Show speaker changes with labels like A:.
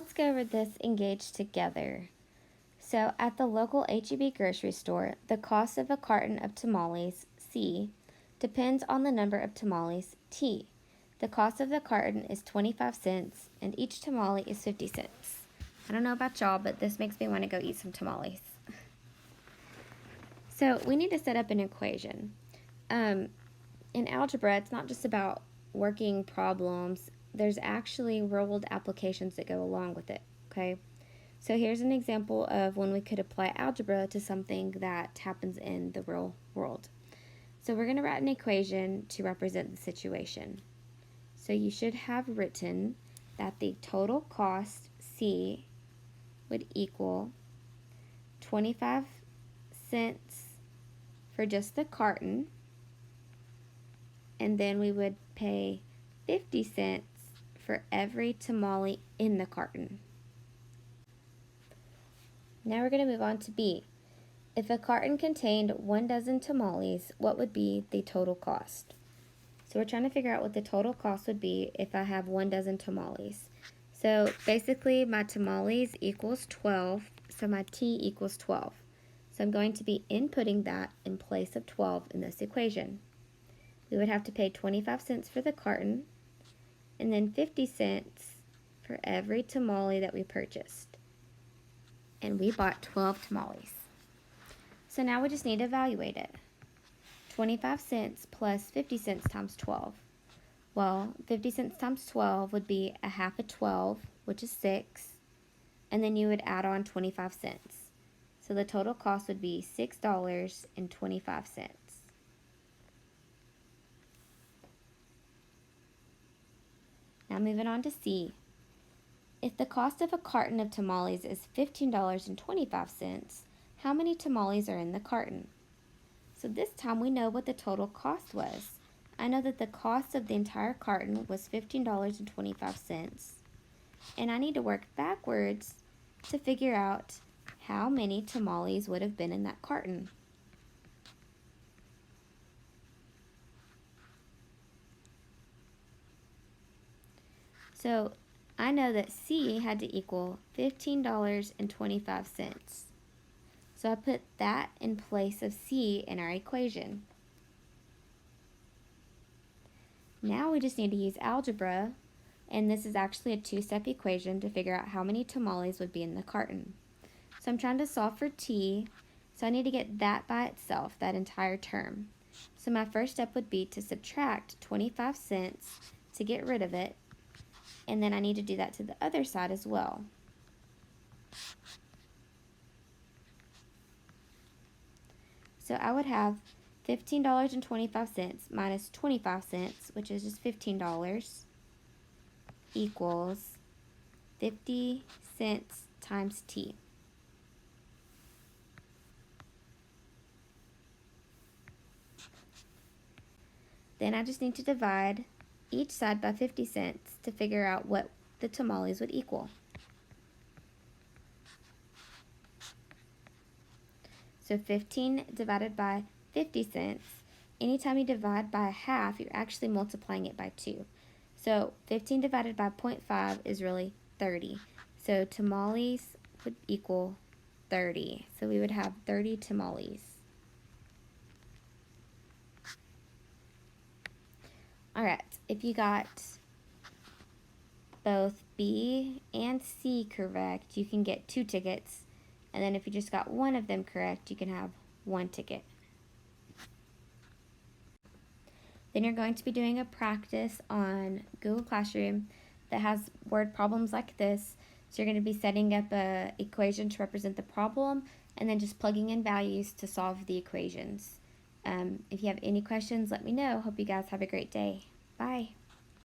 A: let's go over this Engage together. So at the local H-E-B grocery store, the cost of a carton of tamales, C, depends on the number of tamales, T. The cost of the carton is 25 cents, and each tamale is 50 cents. I don't know about y'all, but this makes me want to go eat some tamales. So we need to set up an equation. In algebra, it's not just about working problems. There's actually real-world applications that go along with it, okay? So here's an example of when we could apply algebra to something that happens in the real world. So we're going to write an equation to represent the situation. So you should have written that the total cost, C, would equal 25 cents for just the carton, and then we would pay 50 cents for every tamale in the carton. Now we're going to move on to B. If a carton contained 1 dozen tamales, what would be the total cost? So we're trying to figure out what the total cost would be if I have 1 dozen tamales. So basically my tamales equals 12, so my T equals 12. So I'm going to be inputting that in place of 12 in this equation. We would have to pay 25 cents for the carton, and then 50 cents for every tamale that we purchased. And we bought 12 tamales. So now we just need to evaluate it. 25 cents plus 50 cents times 12. Well, 50 cents times 12 would be a half of 12, which is 6, and then you would add on 25 cents. So the total cost would be $6.25. Now moving on to C. If the cost of a carton of tamales is $15.25, how many tamales are in the carton? So this time we know what the total cost was. I know that the cost of the entire carton was $15.25, and I need to work backwards to figure out how many tamales would have been in that carton. So I know that C had to equal $15.25. So I put that in place of C in our equation. Now we just need to use algebra, and this is actually a two-step equation to figure out how many tamales would be in the carton. So I'm trying to solve for T, so I need to get that by itself, that entire term. So my first step would be to subtract 25 cents to get rid of it, and then I need to do that to the other side as well. So I would have $15.25 minus 25 cents, which is just $15, equals 50 cents times T. Then I just need to divide each side by 50 cents to figure out what the tamales would equal. So 15 divided by 50 cents, anytime you divide by a half, you're actually multiplying it by 2. So 15 divided by 0.5 is really 30. So tamales would equal 30. So we would have 30 tamales. Alright, if you got both B and C correct, you can get 2 tickets. And then if you just got one of them correct, you can have 1 ticket. Then you're going to be doing a practice on Google Classroom that has word problems like this. So you're going to be setting up an equation to represent the problem, and then just plugging in values to solve the equations. If you have any questions, let me know. Hope you guys have a great day. Bye.